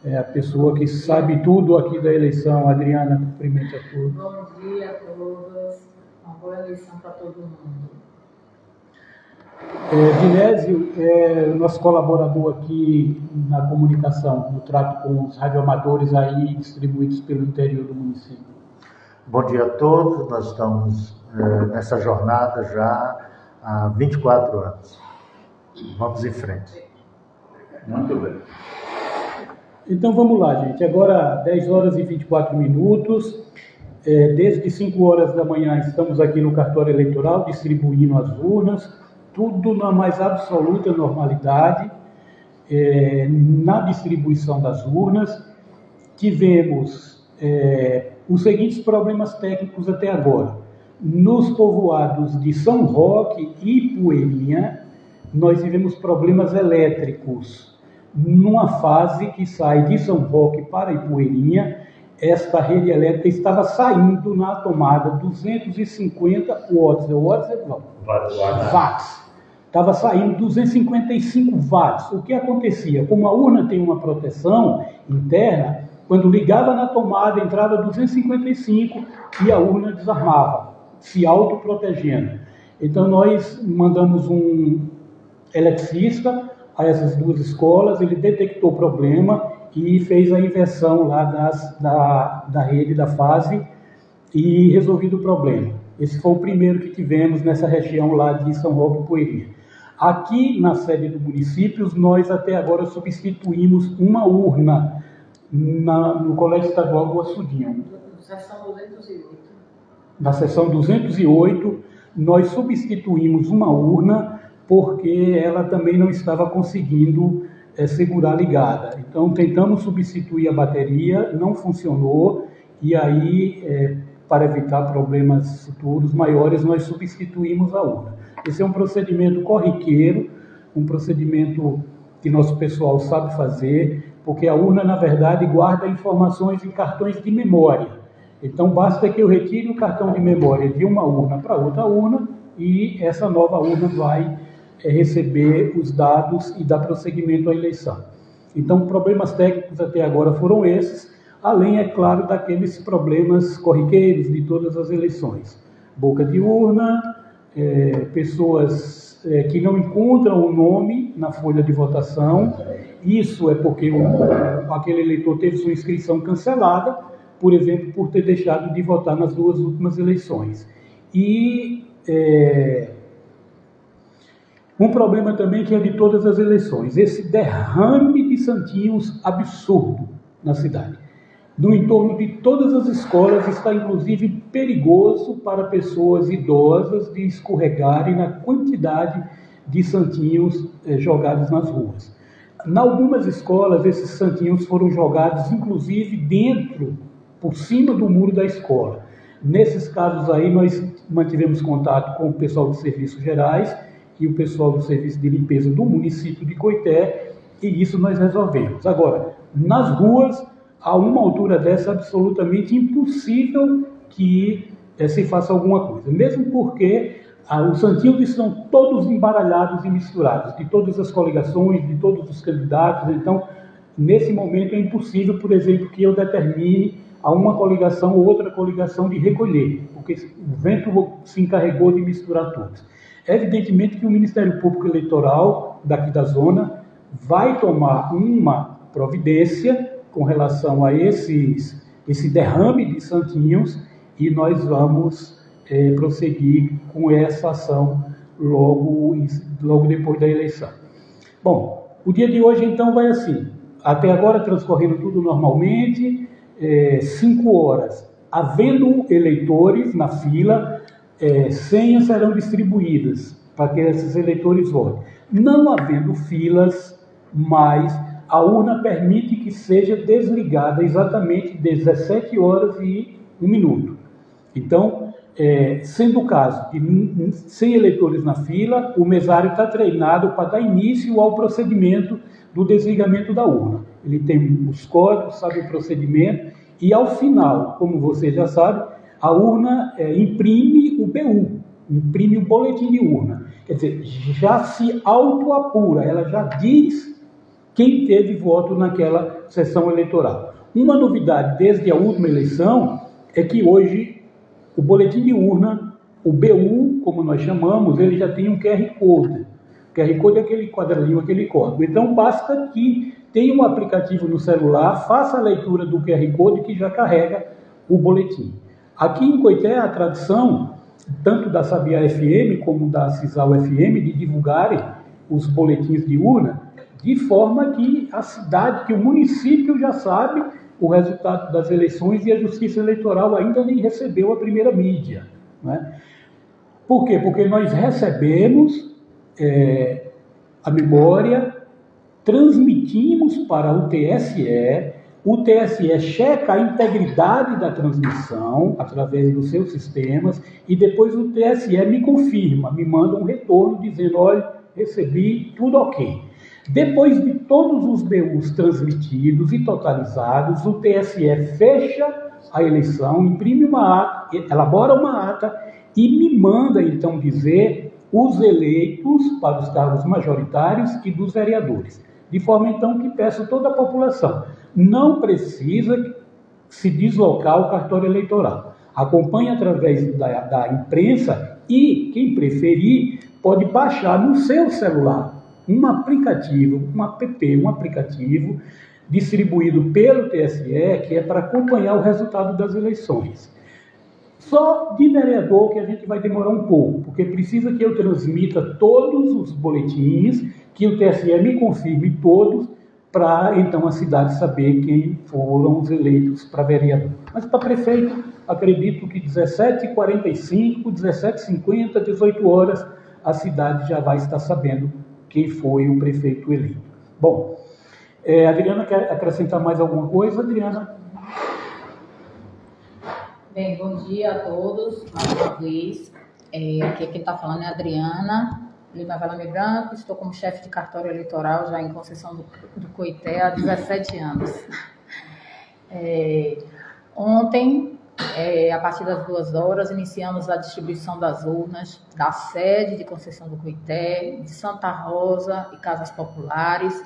a pessoa que sabe tudo aqui da eleição. Adriana, cumprimente a todos. Bom dia a todos, uma boa eleição para todo mundo. Vinésio é nosso colaborador aqui na comunicação, no trato com os radioamadores aí distribuídos pelo interior do município. Bom dia a todos, nós estamos nessa jornada já há 24 anos. Vamos em frente. Muito bem. Então vamos lá, gente. Agora 10 horas e 24 minutos. Desde 5 horas da manhã estamos aqui no cartório eleitoral distribuindo as urnas, tudo na mais absoluta normalidade. Na distribuição das urnas, tivemos os seguintes problemas técnicos até agora. Nos povoados de São Roque e Poeirinha, nós tivemos problemas elétricos. Numa fase que sai de São Roque para Ipueirinha, esta rede elétrica estava saindo na tomada 250 watts. Estava saindo 255 watts. O que acontecia? Como a urna tem uma proteção interna, quando ligava na tomada entrava 255 e a urna desarmava, se autoprotegendo. Então nós mandamos um eletricista a essas duas escolas, ele detectou o problema e fez a inversão lá da rede, da fase, e resolvido o problema. Esse foi o primeiro que tivemos nessa região lá de São Roque e Poeirinha. Aqui na sede do município, nós até agora substituímos uma urna no Colégio Estadual do Açudinho. Seção 208. Na seção 208, nós substituímos uma urna porque ela também não estava conseguindo segurar ligada. Então, tentamos substituir a bateria, não funcionou, e aí, para evitar problemas futuros maiores, nós substituímos a urna. Esse é um procedimento corriqueiro, um procedimento que nosso pessoal sabe fazer, porque a urna, na verdade, guarda informações em cartões de memória. Então, basta que eu retire o cartão de memória de uma urna para outra urna, e essa nova urna vai receber os dados e dar prosseguimento à eleição. Então, problemas técnicos até agora foram esses, além, é claro, daqueles problemas corriqueiros de todas as eleições. Boca de urna, pessoas que não encontram o nome na folha de votação. Isso é porque aquele eleitor teve sua inscrição cancelada, por exemplo, por ter deixado de votar nas duas últimas eleições. E um problema também que é de todas as eleições, esse derrame de santinhos absurdo na cidade. No entorno de todas as escolas está inclusive perigoso para pessoas idosas de escorregarem na quantidade de santinhos jogados nas ruas. Em algumas escolas, esses santinhos foram jogados inclusive por cima do muro da escola. Nesses casos aí, nós mantivemos contato com o pessoal de serviços gerais e o pessoal do serviço de limpeza do município de Coité, e isso nós resolvemos. Agora, nas ruas, a uma altura dessa, é absolutamente impossível que se faça alguma coisa, mesmo porque os santinhos estão todos embaralhados e misturados, de todas as coligações, de todos os candidatos. Então, nesse momento é impossível, por exemplo, que eu determine a uma coligação ou outra coligação de recolher, porque o vento se encarregou de misturar todos. Evidentemente que o Ministério Público Eleitoral daqui da zona vai tomar uma providência com relação a esse derrame de santinhos, e nós vamos prosseguir com essa ação logo depois da eleição. Bom, o dia de hoje então vai assim, até agora transcorrendo tudo normalmente, 5 horas, havendo eleitores na fila, senhas serão distribuídas para que esses eleitores votem. Não havendo filas, mas a urna permite que seja desligada exatamente 17 horas e 1 minuto. Então, sendo o caso de 100 eleitores na fila, o mesário está treinado para dar início ao procedimento do desligamento da urna. Ele tem os códigos, sabe o procedimento, e ao final, como você já sabe, a urna imprime o BU, imprime o boletim de urna. Quer dizer, já se autoapura, ela já diz quem teve voto naquela sessão eleitoral. Uma novidade desde a última eleição é que hoje o boletim de urna, o BU, como nós chamamos, ele já tem um QR Code. O QR Code é aquele quadradinho, aquele código. Então basta que tenha um aplicativo no celular, faça a leitura do QR Code que já carrega o boletim. Aqui em Coité, a tradição, tanto da Sabiá FM como da Cisal FM, de divulgarem os boletins de urna, de forma que a cidade, que o município já sabe o resultado das eleições e a Justiça Eleitoral ainda nem recebeu a primeira mídia. Né? Por quê? Porque nós recebemos a memória, transmitimos para o TSE checa a integridade da transmissão através dos seus sistemas e depois o TSE me confirma, me manda um retorno dizendo, olha, recebi, tudo ok. Depois de todos os BUs transmitidos e totalizados, o TSE fecha a eleição, imprime uma ata, elabora uma ata e me manda então dizer os eleitos para os cargos majoritários e dos vereadores. De forma então que peço a toda a população, não precisa se deslocar ao cartório eleitoral. Acompanhe através da imprensa e, quem preferir, pode baixar no seu celular um aplicativo, um aplicativo distribuído pelo TSE, que é para acompanhar o resultado das eleições. Só de vereador que a gente vai demorar um pouco, porque precisa que eu transmita todos os boletins, que o TSE me confirme todos, para então a cidade saber quem foram os eleitos para vereador. Mas para prefeito, acredito que 17h45, 17h50, 18 horas, a cidade já vai estar sabendo quem foi o prefeito eleito. Bom, a Adriana quer acrescentar mais alguma coisa? Adriana? Bem, bom dia a todos, mais uma vez. Aqui quem está falando é a Adriana Lima Velame Branco, estou como chefe de cartório eleitoral já em Conceição do Coité há 17 anos. Ontem, a partir das 2 horas, iniciamos a distribuição das urnas da sede de Conceição do Coité, de Santa Rosa e Casas Populares.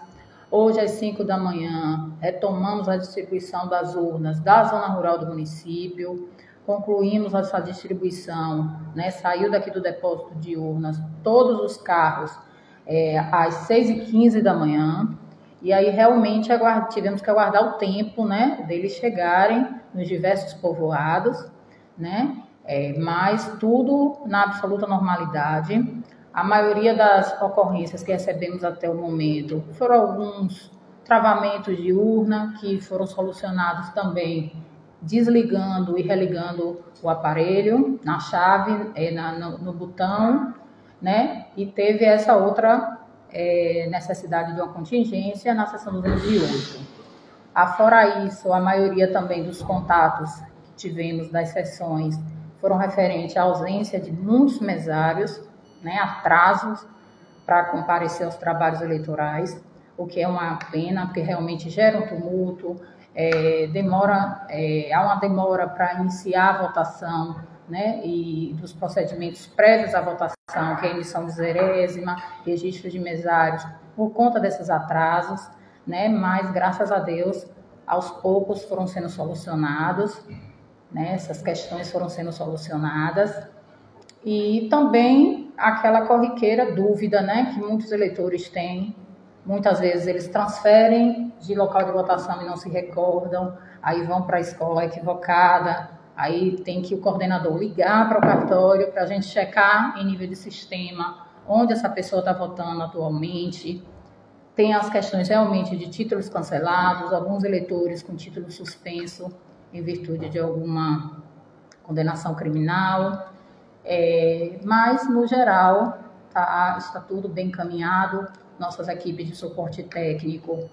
Hoje, às 5 da manhã, retomamos a distribuição das urnas da zona rural do município, concluímos essa distribuição, né? Saiu daqui do depósito de urnas todos os carros às 6h15 da manhã, e aí realmente tivemos que aguardar o tempo, né, deles chegarem nos diversos povoados, né? Mas tudo na absoluta normalidade. A maioria das ocorrências que recebemos até o momento foram alguns travamentos de urna que foram solucionados também desligando e religando o aparelho na chave, no botão, né? E teve essa outra necessidade de uma contingência na sessão 208. Afora isso, a maioria também dos contatos que tivemos das sessões foram referentes à ausência de muitos mesários, né, atrasos para comparecer aos trabalhos eleitorais, o que é uma pena, porque realmente gera um tumulto, há uma demora para iniciar a votação, né, e dos procedimentos prévios à votação, que é a emissão de zerésima, registro de mesários, por conta desses atrasos, né, mas graças a Deus, aos poucos foram sendo solucionados, né, essas questões foram sendo solucionadas. E também aquela corriqueira dúvida, né, que muitos eleitores têm. Muitas vezes eles transferem de local de votação e não se recordam, aí vão para a escola equivocada, aí tem que o coordenador ligar para o cartório para a gente checar em nível de sistema onde essa pessoa está votando atualmente. Tem as questões realmente de títulos cancelados, alguns eleitores com título suspenso em virtude de alguma condenação criminal. Mas, no geral, está tudo bem encaminhado. Nossas equipes de suporte técnico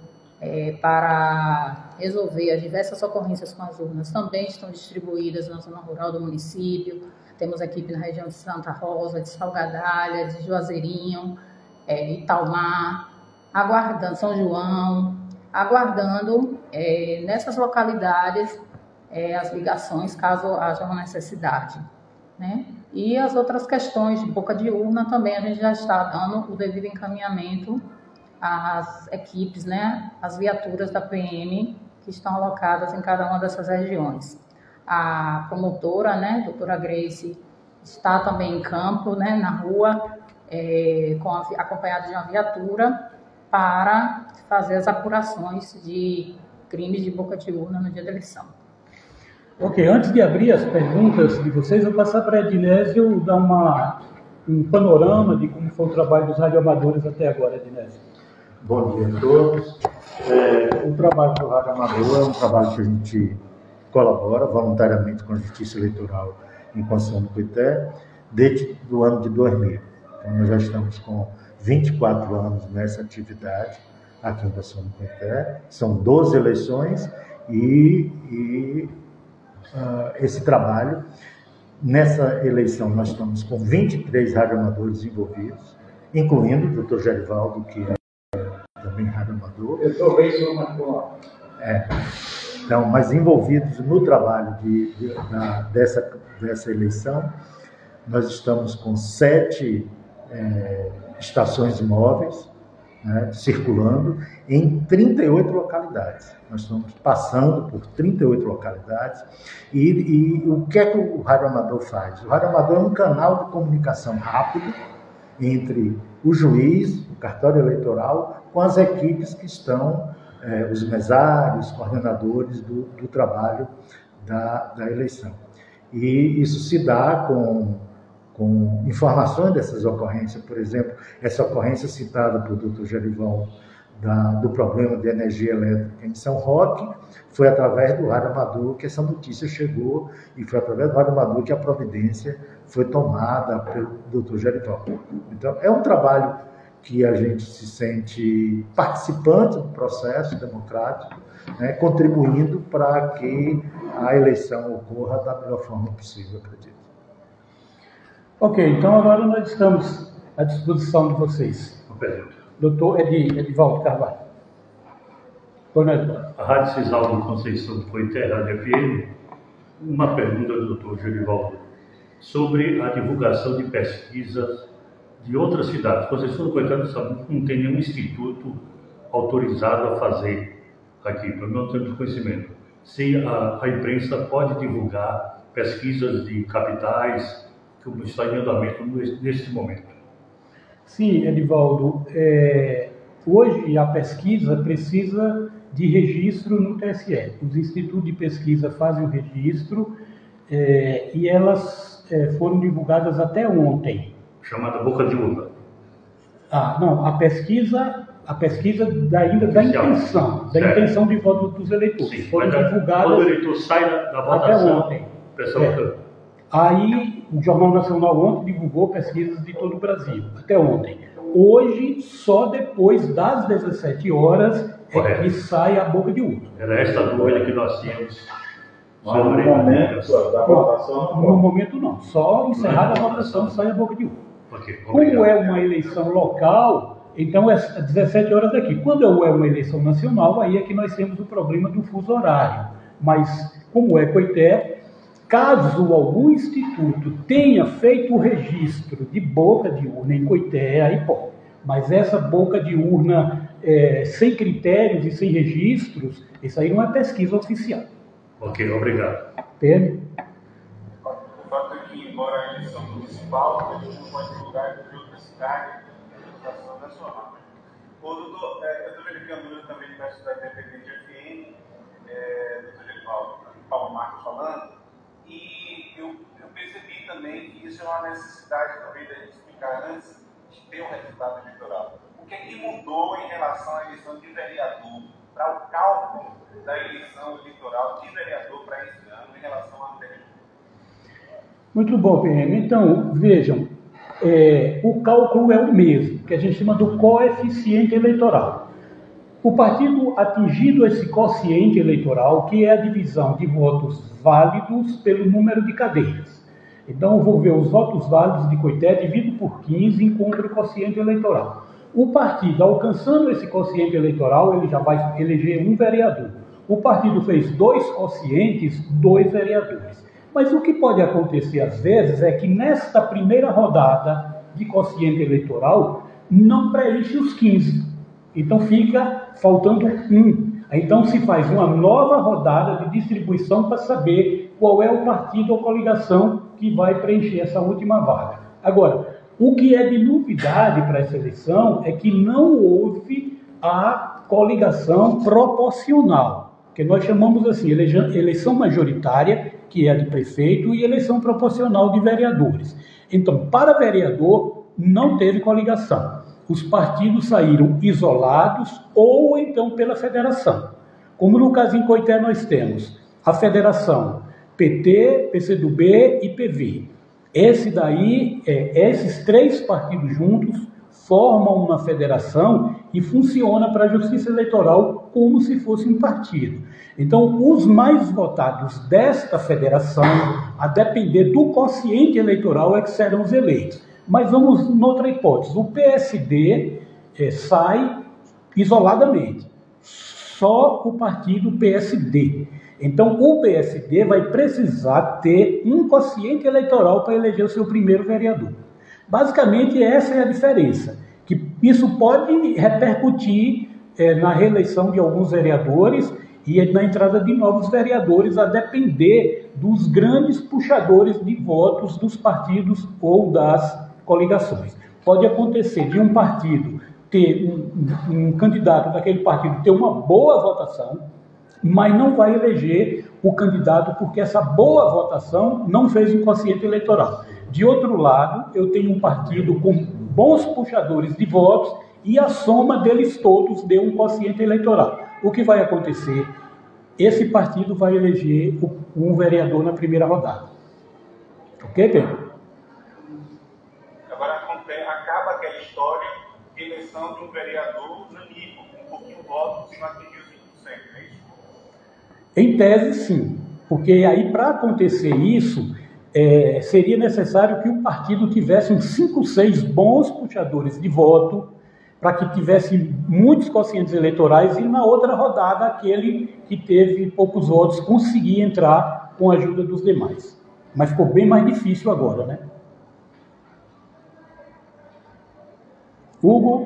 para resolver as diversas ocorrências com as urnas também estão distribuídas na zona rural do município. Temos equipe na região de Santa Rosa, de Salgadalha, de Juazeirinho, Italmar, aguardando São João, aguardando nessas localidades as ligações, caso haja uma necessidade, né? E as outras questões de boca de urna também a gente já está dando o devido encaminhamento as equipes, né, as viaturas da PM que estão alocadas em cada uma dessas regiões. A promotora, né, doutora Grace, está também em campo, né, na rua, acompanhada de uma viatura para fazer as apurações de crimes de boca de urna no dia da eleição. Ok, antes de abrir as perguntas de vocês, eu vou passar para a Ednésio dar um panorama de como foi o trabalho dos radioamadores até agora, Ednésio. Bom dia a todos. O trabalho do Rádio Amador é um trabalho que a gente colabora voluntariamente com a Justiça Eleitoral em Constituição do Coité desde o ano de 2000. Então, nós já estamos com 24 anos nessa atividade aqui em Constituição do Coité. São 12 eleições e esse trabalho, nessa eleição nós estamos com 23 radioamadores envolvidos, incluindo o Dr. Gerivaldo, que é também radioamador. Eu estou bem, senhor Marcos. Então, mas envolvidos no trabalho dessa eleição, nós estamos com 7 estações móveis, né, circulando em 38 localidades. Nós estamos passando por 38 localidades e o que é que o radioamador faz? O radioamador é um canal de comunicação rápido entre o juiz, o cartório eleitoral, com as equipes que estão, os mesários, coordenadores do trabalho da eleição. E isso se dá com informações dessas ocorrências. Por exemplo, essa ocorrência citada pelo Dr. Gerivaldo, do problema de energia elétrica em São Roque, foi através do radioamador que essa notícia chegou e foi através do radioamador que a providência foi tomada pelo Dr. Gerivaldo. Então, é um trabalho que a gente se sente participante do processo democrático, né, contribuindo para que a eleição ocorra da melhor forma possível, acredito. Ok, então agora nós estamos à disposição de vocês. Uma pergunta. Doutor Edivaldo Carvalho. A Rádio Cisal de Conceição foi enterrada FM. Uma pergunta do doutor Gerivaldo sobre a divulgação de pesquisas de outras cidades. Conceição do Coité não tem nenhum instituto autorizado a fazer aqui, pelo menos temos conhecimento. Se a imprensa pode divulgar pesquisas de capitais, como está em andamento neste momento. Sim, Edivaldo. Hoje a pesquisa precisa de registro no TSE. Os institutos de pesquisa fazem o registro e elas foram divulgadas até ontem. Chamada boca de urna. Não, a pesquisa da intenção de voto dos eleitores. Sim, foram divulgadas quando o eleitor sai da votação, até ontem. Pessoal, Aí, o Jornal Nacional ontem divulgou pesquisas de todo o Brasil, até ontem. Hoje, só depois das 17 horas, que sai a boca de urna. Era esta dúvida que nós tínhamos. No momento da votação, no momento não. Só encerrada a votação sai a boca de urna. Okay, como é uma eleição local, então é às 17 horas daqui. Quando é uma eleição nacional, aí é que nós temos o problema do fuso horário. Mas, como é Coité, caso algum instituto tenha feito o registro de boca de urna em Coité, aí pode. Mas essa boca de urna sem critérios e sem registros, isso aí não é pesquisa oficial. Ok, obrigado. PM? O fato é que, embora a eleição municipal, a gente não pode divulgar de outra cidade a votação nacional. Doutor, eu estou verificando também da cidade independente FM, doutor Gerivaldo, Paulo Marcos falando, e eu percebi também que isso é uma necessidade também da gente explicar antes de ter um resultado eleitoral. O que é que mudou em relação à eleição de vereador, para o cálculo da eleição eleitoral de vereador para esse ano em relação à anterior? Muito bom, PM. Então, vejam, o cálculo é o mesmo, que a gente chama do coeficiente eleitoral. O partido atingido esse quociente eleitoral, que é a divisão de votos válidos pelo número de cadeiras. Então, eu vou ver os votos válidos de Coité, divido por 15 e encontro o quociente eleitoral. O partido, alcançando esse quociente eleitoral, ele já vai eleger um vereador. O partido fez 2 quocientes, 2 vereadores. Mas o que pode acontecer às vezes é que nesta primeira rodada de quociente eleitoral não preenche os 15. Então fica faltando um. Então se faz uma nova rodada de distribuição para saber qual é o partido ou coligação que vai preencher essa última vaga. Agora, o que é de novidade para essa eleição é que não houve a coligação proporcional, que nós chamamos assim, eleição majoritária, que é a de prefeito, e eleição proporcional de vereadores. Então, para vereador, não teve coligação. Os partidos saíram isolados ou então pela federação. Como no caso em Coité nós temos a federação PT, PCdoB e PV. Esses três partidos juntos formam uma federação e funciona para a Justiça Eleitoral como se fosse um partido. Então, os mais votados desta federação, a depender do quociente eleitoral, é que serão os eleitos. Mas vamos noutra hipótese. O PSD sai isoladamente. Só o partido PSD. Então, o PSD vai precisar ter um quociente eleitoral para eleger o seu primeiro vereador. Basicamente, essa é a diferença. Que isso pode repercutir na reeleição de alguns vereadores e na entrada de novos vereadores, a depender dos grandes puxadores de votos dos partidos ou das coligações. Pode acontecer de um partido ter um candidato daquele partido ter uma boa votação, mas não vai eleger o candidato porque essa boa votação não fez um quociente eleitoral. De outro lado, eu tenho um partido com bons puxadores de votos e a soma deles todos deu um quociente eleitoral. O que vai acontecer? Esse partido vai eleger um vereador na primeira rodada. Ok, Pedro? Agora acaba aquela história de eleição de um vereador nanico, com um pouquinho de votos e não atingiu 20%, não é isso? Em tese, sim. Porque aí, para acontecer isso, seria necessário que o partido tivesse uns 5, 6 bons puxadores de voto, para que tivesse muitos quocientes eleitorais e na outra rodada aquele que teve poucos votos conseguir entrar com a ajuda dos demais. Mas ficou bem mais difícil agora, né? Hugo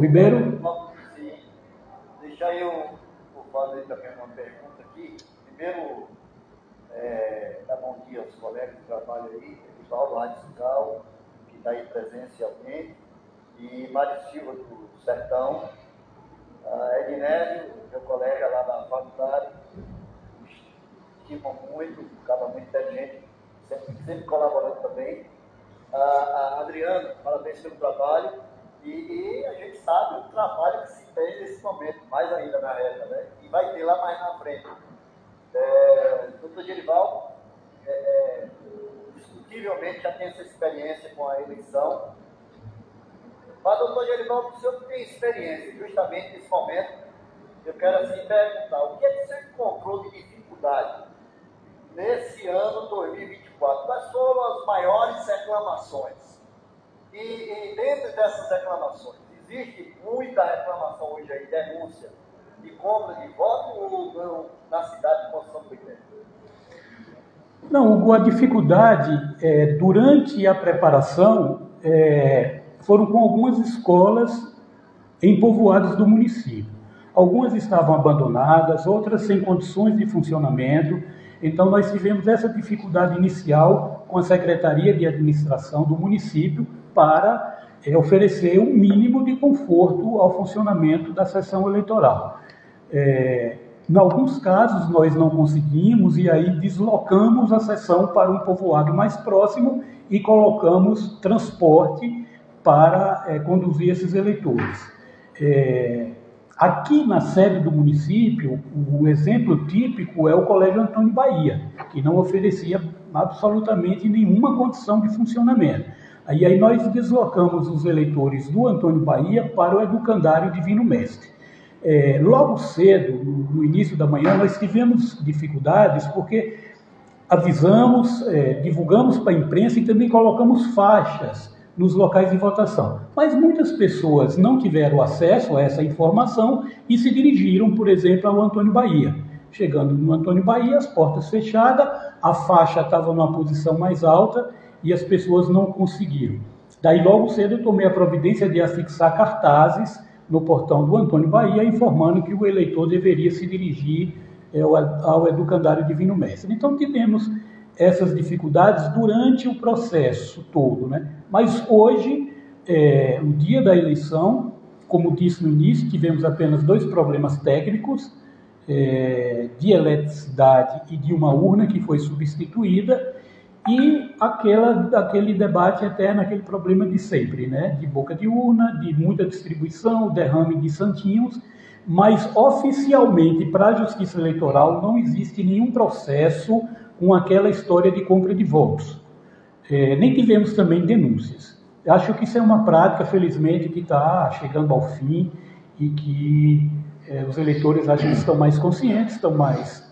Ribeiro? Sim. Deixa eu fazer também uma pergunta aqui. Primeiro, dar bom dia aos colegas de trabalho aí, Edivaldo Radical, que está aí presencialmente, e Mário Silva do Sertão, Ednésio, meu colega lá da faculdade, estima muito, acaba muito inteligente, sempre colaborando também. A Adriana, parabéns pelo trabalho, e a gente sabe o trabalho que se tem nesse momento, mais ainda na reta, né? E vai ter lá mais na frente. Doutor Gerivaldo, discutivelmente já tem essa experiência com a eleição. Mas, doutor Gerivaldo, o senhor tem experiência, justamente nesse momento, eu quero assim perguntar, o que é que o senhor encontrou de dificuldade nesse ano 2024? Quais foram as maiores reclamações? E dentro dessas reclamações, existe muita reclamação hoje aí, denúncia de compra de voto ou não na cidade de Construção do Rio? Não, Hugo, a dificuldade durante a preparação foram com algumas escolas em povoados do município. Algumas estavam abandonadas, outras sem condições de funcionamento. Então, nós tivemos essa dificuldade inicial com a Secretaria de Administração do município para oferecer um mínimo de conforto ao funcionamento da sessão eleitoral. Em alguns casos, nós não conseguimos e aí deslocamos a sessão para um povoado mais próximo e colocamos transporte para conduzir esses eleitores. Aqui na sede do município, o exemplo típico é o Colégio Antônio Bahia, que não oferecia absolutamente nenhuma condição de funcionamento. Aí nós deslocamos os eleitores do Antônio Bahia para o Educandário Divino Mestre. Logo cedo, no início da manhã, nós tivemos dificuldades porque avisamos, divulgamos para a imprensa e também colocamos faixas nos locais de votação. Mas muitas pessoas não tiveram acesso a essa informação e se dirigiram, por exemplo, ao Antônio Bahia. Chegando no Antônio Bahia, as portas fechadas, a faixa estava numa posição mais alta e as pessoas não conseguiram. Daí logo cedo eu tomei a providência de afixar cartazes no portão do Antônio Bahia, informando que o eleitor deveria se dirigir ao educandário Divino Mestre. Então, tivemos essas dificuldades durante o processo todo, né? Mas hoje, no dia da eleição, como disse no início, tivemos apenas 2 problemas técnicos, de eletricidade e de uma urna que foi substituída, e aquele debate eterno, aquele problema de sempre, né? De boca de urna, de muita distribuição, derrame de santinhos, mas oficialmente para a Justiça Eleitoral não existe nenhum processo com aquela história de compra de votos. Nem tivemos também denúncias. Acho que isso é uma prática, felizmente, que está chegando ao fim e que os eleitores acho que estão mais conscientes, estão mais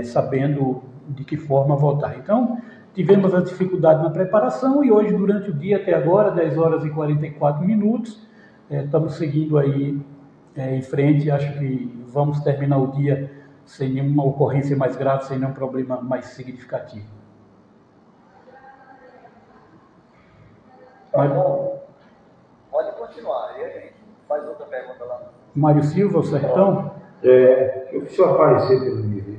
sabendo de que forma votar. Então, tivemos a dificuldade na preparação e hoje, durante o dia até agora, 10 horas e 44 minutos, estamos seguindo aí em frente. Acho que vamos terminar o dia sem nenhuma ocorrência mais grave, sem nenhum problema mais significativo. Pode continuar, e a gente faz outra pergunta lá. Mário Silva, o Sertão? Eu preciso aparecer pelo nível.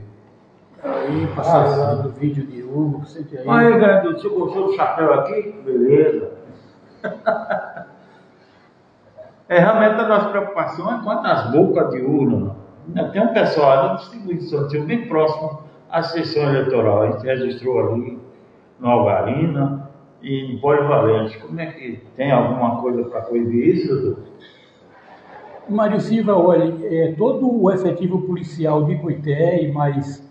Aí, passar lá do vídeo de Hugo, você que aí. Aí, Grande, você gostou do chapéu aqui? Beleza. Realmente a nossa preocupação é quanto às bocas de urna. Tem um pessoal da distribuição bem próximo à sessão eleitoral. A gente registrou ali no Algarina e em Polivalente. Como é que tem alguma coisa para coibir isso, doutor? Mário Silva, olha, todo o efetivo policial de Coité e mais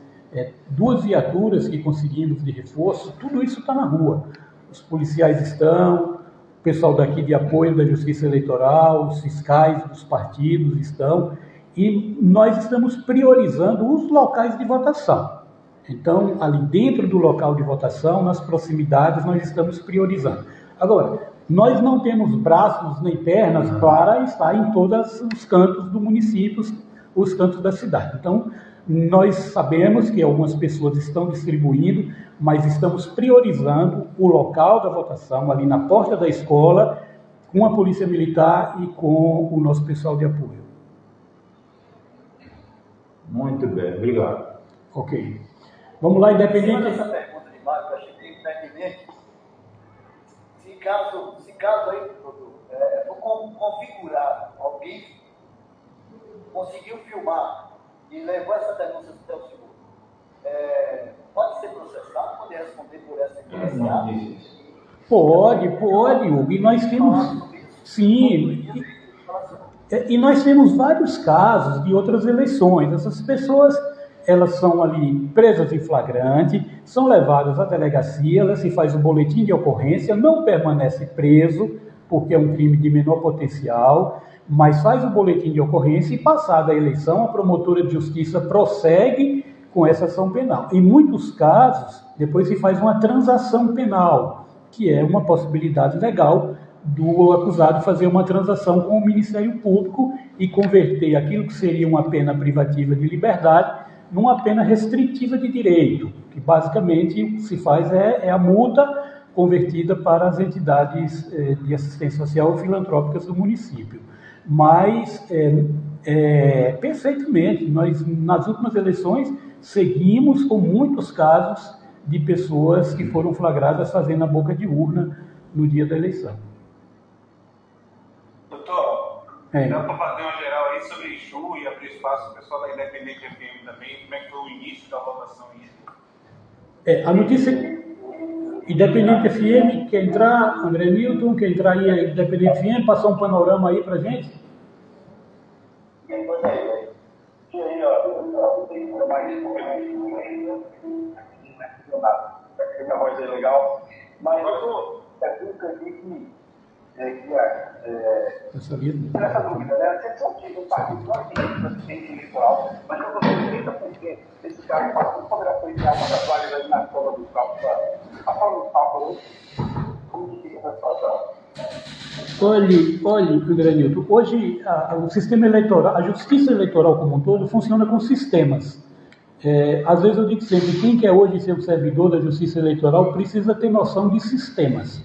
2 viaturas que conseguimos de reforço, tudo isso está na rua. Os policiais estão, o pessoal daqui de apoio da Justiça Eleitoral, os fiscais dos partidos estão, e nós estamos priorizando os locais de votação. Então, ali dentro do local de votação, nas proximidades, nós estamos priorizando. Agora, nós não temos braços nem pernas para estar em todos os cantos do município, os cantos da cidade. Então, nós sabemos que algumas pessoas estão distribuindo, mas estamos priorizando o local da votação, ali na porta da escola, com a Polícia Militar e com o nosso pessoal de apoio. Muito bem, obrigado. Ok. Vamos lá, independente... Essa pergunta de Mário, eu achei bem pertinente. Se caso aí, doutor, for configurar alguém, conseguiu filmar e levou essa denúncia até o seguro, pode ser processado, pode responder por essa influência? Pode, Hugo. E nós temos... Sim. E nós temos vários casos de outras eleições. Essas pessoas, elas são ali presas em flagrante, são levadas à delegacia, elas se faz o boletim de ocorrência, não permanece preso, porque é um crime de menor potencial, mas faz o boletim de ocorrência e, passada a eleição, a promotora de justiça prossegue com essa ação penal. Em muitos casos, depois se faz uma transação penal, que é uma possibilidade legal do acusado fazer uma transação com o Ministério Público e converter aquilo que seria uma pena privativa de liberdade numa pena restritiva de direito, que basicamente o que se faz é a multa convertida para as entidades de assistência social filantrópicas do município. Mas, perfeitamente, nós nas últimas eleições seguimos com muitos casos de pessoas que foram flagradas fazendo a boca de urna no dia da eleição. Doutor, dá para fazer uma geral aí sobre Exu e abrir espaço para o pessoal da Independente FM também, como é que foi o início da votação em Exu? A notícia Independente FM, quer entrar, André Newton, quer entrar aí a Independente FM, passar um panorama aí pra gente? E aí, ó, tem mais minha voz é legal, mas pergunta aqui Eu sabia. essa dúvida, né? Você só diz um partido, nós temos assistência eleitoral, mas eu vou ter 30% desse cara que passou poderá policiar uma das vagas ali na escola dos cálculos. A forma dos cálculos, como que fica essa situação? Olhe, André Newton, hoje o sistema eleitoral, a justiça eleitoral como um todo, funciona com sistemas. Às vezes eu digo sempre, quem quer hoje ser o servidor da justiça eleitoral precisa ter noção de sistemas.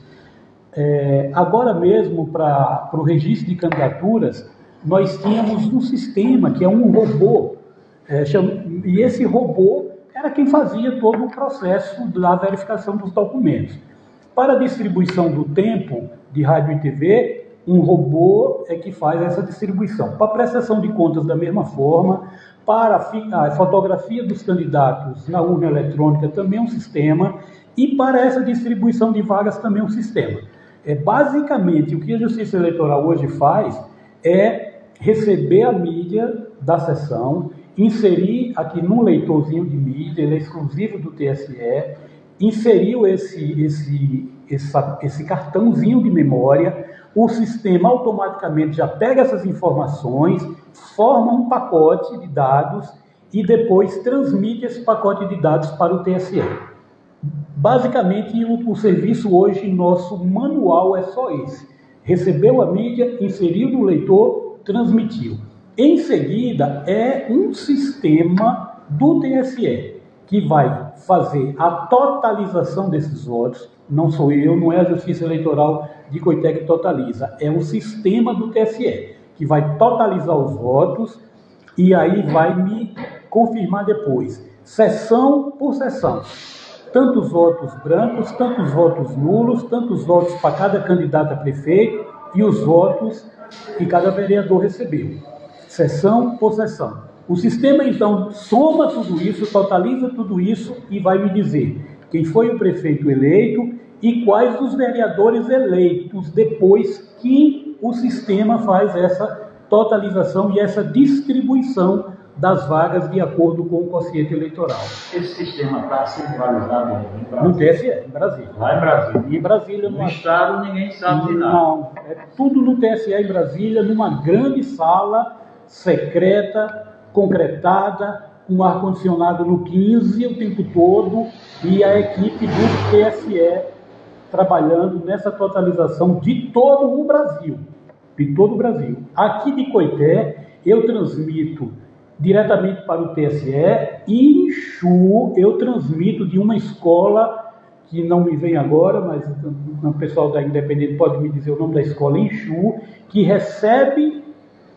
Agora mesmo, para o registro de candidaturas, nós tínhamos um sistema que é um robô, e esse robô era quem fazia todo o processo da verificação dos documentos. Para a distribuição do tempo de rádio e TV, um robô é que faz essa distribuição. Para a prestação de contas, da mesma forma. Para a fotografia dos candidatos na urna eletrônica, também um sistema. E para essa distribuição de vagas, também um sistema. Basicamente, o que a Justiça Eleitoral hoje faz é receber a mídia da sessão, inserir aqui num leitorzinho de mídia, ele é exclusivo do TSE, inseriu esse cartãozinho de memória, o sistema automaticamente já pega essas informações, forma um pacote de dados e depois transmite esse pacote de dados para o TSE. Basicamente, o serviço hoje, nosso manual é só esse. Recebeu a mídia, inseriu no leitor, transmitiu. Em seguida, é um sistema do TSE que vai fazer a totalização desses votos. Não sou eu, não é a Justiça Eleitoral de Coité que totaliza, é o sistema do TSE, que vai totalizar os votos e aí vai me confirmar depois, sessão por sessão. Tantos votos brancos, tantos votos nulos, tantos votos para cada candidato a prefeito e os votos que cada vereador recebeu. Sessão por sessão. O sistema, então, soma tudo isso, totaliza tudo isso e vai me dizer quem foi o prefeito eleito e quais os vereadores eleitos depois que o sistema faz essa totalização e essa distribuição das vagas de acordo com o quociente eleitoral. Esse sistema está centralizado no TSE, em Brasília. Lá em Brasília. E em Brasília, no Estado, ninguém sabe de nada. Não, é tudo no TSE em Brasília, numa grande sala secreta, concretada, com ar-condicionado no 15 o tempo todo, e a equipe do TSE trabalhando nessa totalização de todo o Brasil. De todo o Brasil. Aqui de Coité, eu transmito diretamente para o TSE, e em Chu eu transmito de uma escola que não me vem agora, mas o pessoal da Independente pode me dizer o nome da escola, em Chu, que recebe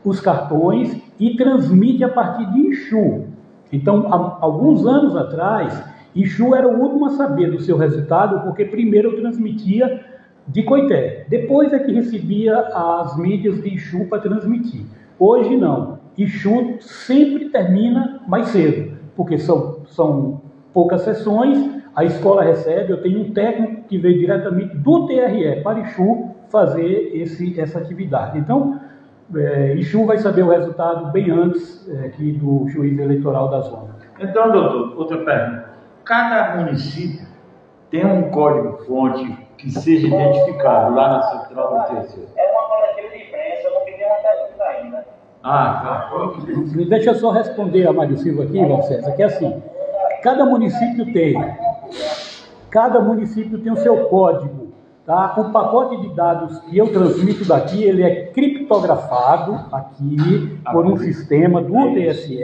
os cartões e transmite a partir de Exu. Então, há alguns anos atrás, Exu era o último a saber do seu resultado, porque primeiro eu transmitia de Coité. Depois é que recebia as mídias de Exu para transmitir. Hoje não. Exu sempre termina mais cedo, porque são poucas sessões, a escola recebe, eu tenho um técnico que veio diretamente do TRE para Exu fazer essa atividade. Então, Exu vai saber o resultado bem antes aqui do juiz eleitoral da zona. Então, doutor, outra pergunta. Cada município tem um código-fonte que seja identificado lá na central do TSE? É uma coletiva de imprensa, eu não pedi uma pergunta ainda. Tá. Deixa eu só responder a Mário Silva aqui, Val César, que é assim, cada município tem o seu código. Tá? O pacote de dados que eu transmito daqui, ele é criptografado aqui por um sistema do TSE,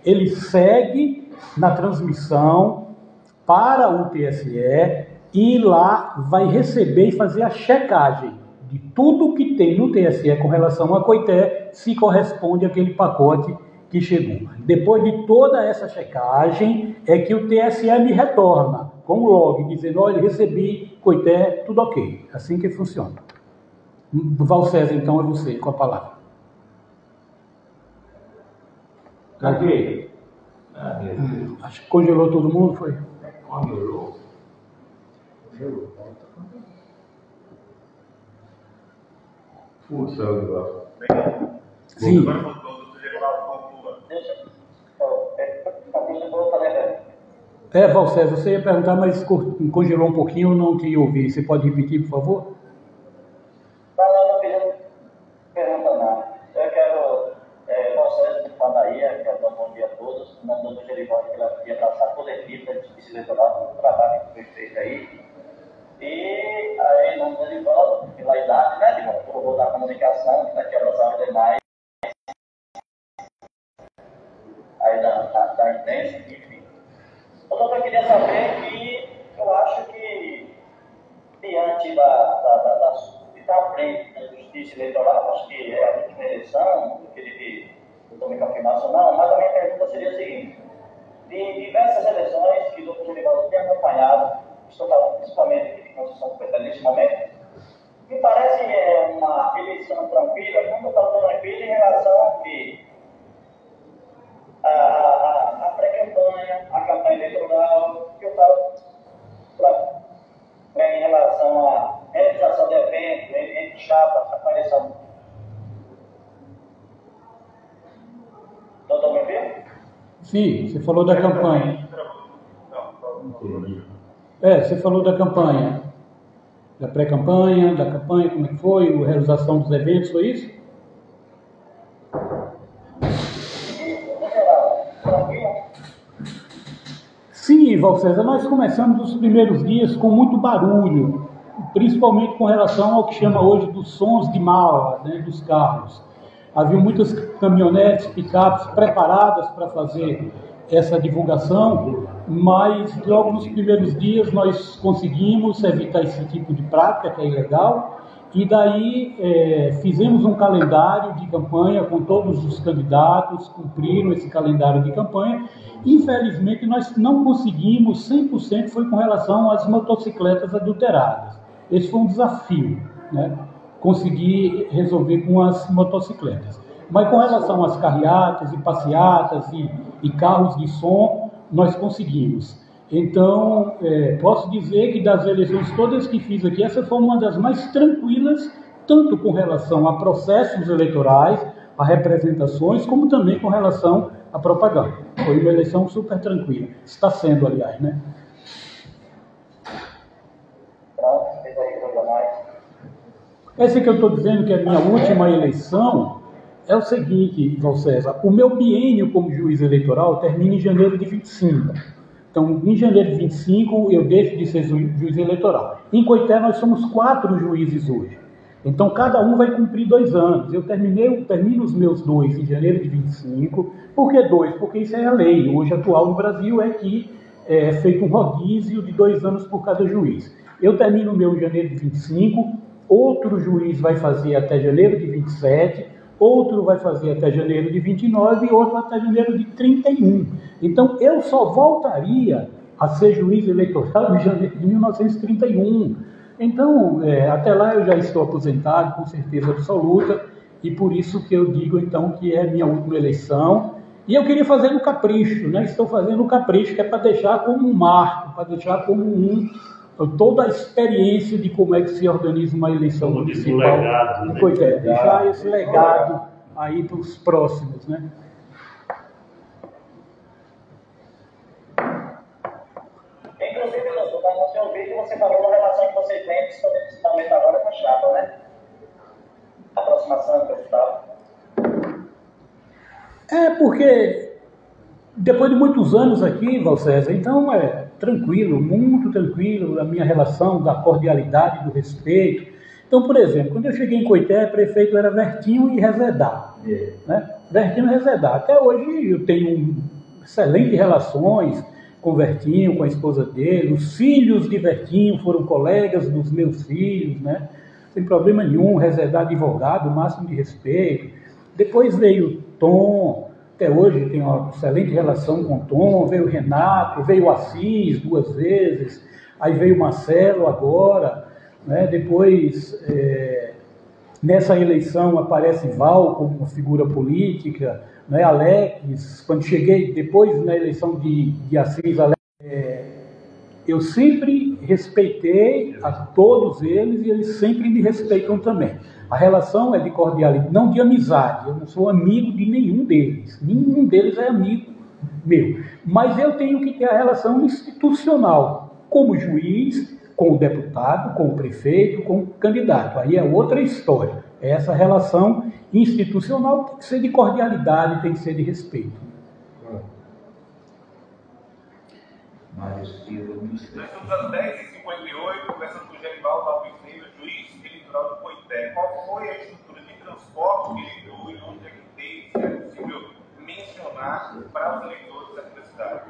ele segue na transmissão para o TSE e lá vai receber e fazer a checagem de tudo que tem no TSE com relação a Coité, se corresponde àquele pacote que chegou. Depois de toda essa checagem, é que o TSE me retorna com o log, dizendo, olha, recebi, Coité, tudo ok. Assim que funciona. Val César, então, é você, com a palavra. Cadê? Acho que congelou todo mundo, foi? Congelou? Força, Eduardo. Sim. Val César, você ia perguntar, mas congelou um pouquinho, eu não te ouvi. Você pode repetir, por favor? Não queria perguntar nada. Eu quero, Val César de Bahia, quero dar um bom dia a todos. O nome do doutor Gerivaldo, que ela queria abraçar toda a equipe da Justiça Eleitoral, o trabalho que foi feito aí. E aí, em nome do Gerivaldo, pela idade, né, Gerivaldo, por favor da comunicação, que está aqui abraçado demais. Aí da imprensa, enfim. Eu queria saber que eu acho que diante de estar à frente da Justiça Eleitoral, acho que é a última eleição, Genivaldo tem acompanhado, estou falando principalmente aqui de construção complementar neste momento, me parece uma eleição tranquila, muito tranquila em relação ao que a pré-campanha, a campanha eleitoral, que eu falo em relação à realização de eventos, entre chapas, aparição. Estão me ouvindo? Sim, você falou da campanha. Você falou da campanha. Da pré-campanha, da campanha, como é que foi? A realização dos eventos, foi isso? Sim, Valcésar, nós começamos os primeiros dias com muito barulho, principalmente com relação ao que chama hoje dos sons de mala, né, dos carros. Havia muitas caminhonetes, picapes preparadas para fazer essa divulgação, mas logo nos primeiros dias nós conseguimos evitar esse tipo de prática, que é ilegal, e daí fizemos um calendário de campanha com todos os candidatos, cumpriram esse calendário de campanha. Infelizmente nós não conseguimos 100%, foi com relação às motocicletas adulteradas. Esse foi um desafio, né? Conseguir resolver com as motocicletas. Mas com relação às carreatas e passeatas e carros de som, nós conseguimos. Então, posso dizer que das eleições todas que fiz aqui, essa foi uma das mais tranquilas, tanto com relação a processos eleitorais, a representações, como também com relação à propaganda. Foi uma eleição super tranquila. Está sendo, aliás, né? Essa que eu estou dizendo que é a minha última eleição é o seguinte, Val César, o meu biênio como juiz eleitoral termina em janeiro de 25. Então, em janeiro de 25, eu deixo de ser juiz eleitoral. Em Coité, nós somos 4 juízes hoje. Então, cada um vai cumprir 2 anos. Eu termino os meus 2 em janeiro de 25. Por que 2? Porque isso é a lei. Hoje, atual no Brasil, é que é feito um rodízio de 2 anos por cada juiz. Eu termino o meu em janeiro de 25, outro juiz vai fazer até janeiro de 27, outro vai fazer até janeiro de 29 e outro até janeiro de 31. Então, eu só voltaria a ser juiz eleitoral em janeiro de 1931. Então, até lá eu já estou aposentado, com certeza absoluta, e por isso que eu digo, então, que é a minha última eleição. E eu queria fazer no capricho, né? Estou fazendo o capricho, que é para deixar como um marco, para deixar como toda a experiência de como é que se organiza uma eleição municipal. Legado, né? Deixar esse legado aí para os próximos, né? Inclusive, doutor, no seu vídeo você falou da relação que vocês têm, principalmente agora com a chapa, né? A aproximação do Estado. Porque depois de muitos anos aqui, Val César, então tranquilo, muito tranquilo, a minha relação da cordialidade, do respeito. Então, por exemplo, quando eu cheguei em Coité, prefeito era Vertinho e Rezedá. Né? Vertinho e Rezedá. Até hoje eu tenho excelentes relações com Vertinho, com a esposa dele. Os filhos de Vertinho foram colegas dos meus filhos, né? Sem problema nenhum. Rezedá advogado, máximo de respeito. Depois veio Tom. Até hoje tenho uma excelente relação com o Tom, veio o Renato, veio o Assis 2 vezes, aí veio o Marcelo agora, né? Depois, nessa eleição aparece Val como uma figura política, né? Alex, quando cheguei, depois na eleição de Assis, Alex, eu sempre respeitei a todos eles e eles sempre me respeitam também. A relação é de cordialidade, não de amizade. Eu não sou amigo de nenhum deles. Nenhum deles é amigo meu. Mas eu tenho que ter a relação institucional, como juiz, com o deputado, com o prefeito, com o candidato. Aí é outra história. Essa relação institucional tem que ser de cordialidade, tem que ser de respeito. Nós estamos às 10h58, conversando com o Genivaldo Alves Neves, juiz eleitoral do Coité. Qual foi a estrutura de transporte que ele criou e onde é que tem, se é possível mencionar para os eleitores aqui da cidade?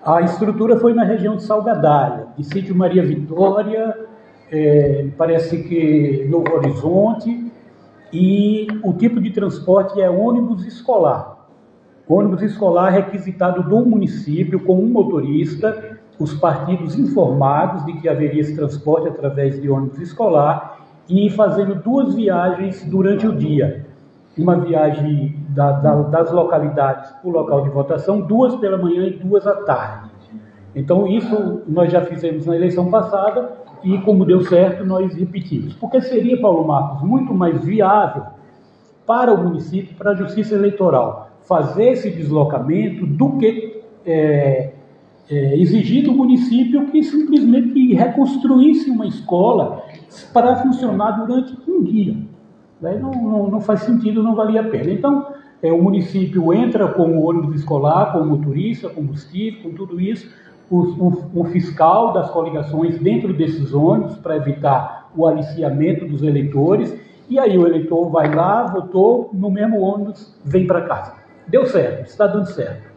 A estrutura foi na região de Salgadalha, de Sítio Maria Vitória, parece que Novo Horizonte, e o tipo de transporte é ônibus escolar. Ônibus escolar requisitado do município com um motorista, os partidos informados de que haveria esse transporte através de ônibus escolar e fazendo 2 viagens durante o dia. Uma viagem das localidades para o local de votação, 2 pela manhã e 2 à tarde. Então isso nós já fizemos na eleição passada e como deu certo nós repetimos. Porque seria, Paulo Marcos, muito mais viável para o município, para a Justiça Eleitoral, fazer esse deslocamento do que exigir do município que simplesmente reconstruísse uma escola para funcionar durante um dia. Não faz sentido, não valia a pena. Então, o município entra com o ônibus escolar, com o motorista, combustível, com tudo isso, um fiscal das coligações dentro desses ônibus para evitar o aliciamento dos eleitores, e aí o eleitor vai lá, votou, no mesmo ônibus, vem para casa. Deu certo, está dando certo.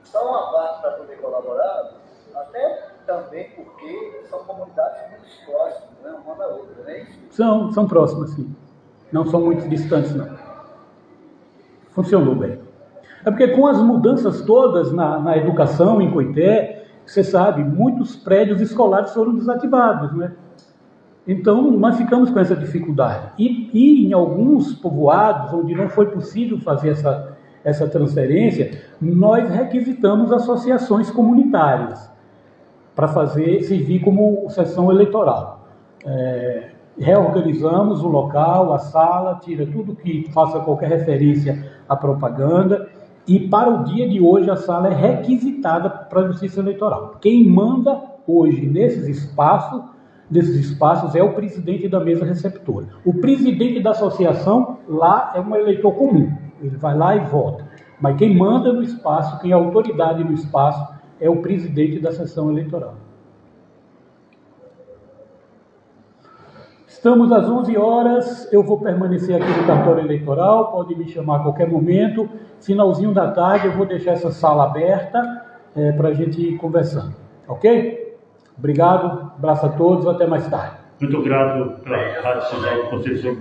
Só uma parte para poder colaborar, até também porque são comunidades muito próximas, né? Uma da outra, não é isso? São próximas, sim. Não são muito distantes, não. Funcionou bem. É porque com as mudanças todas na educação em Coité, você sabe, muitos prédios escolares foram desativados, né? Então, nós ficamos com essa dificuldade. E em alguns povoados, onde não foi possível fazer essa transferência, nós requisitamos associações comunitárias para servir como sessão eleitoral. Reorganizamos o local, a sala, tira tudo que faça qualquer referência à propaganda, e para o dia de hoje a sala é requisitada para a Justiça Eleitoral. Quem manda hoje nesses espaços é o presidente da mesa receptora. O presidente da associação lá é um eleitor comum, ele vai lá e vota. Mas quem manda no espaço, quem é autoridade no espaço, é o presidente da sessão eleitoral. Estamos às 11 horas, eu vou permanecer aqui no cartório eleitoral, pode me chamar a qualquer momento. Finalzinho da tarde eu vou deixar essa sala aberta para a gente ir conversando, ok? Obrigado, abraço a todos, até mais tarde. Muito grato pela participação do Conceição.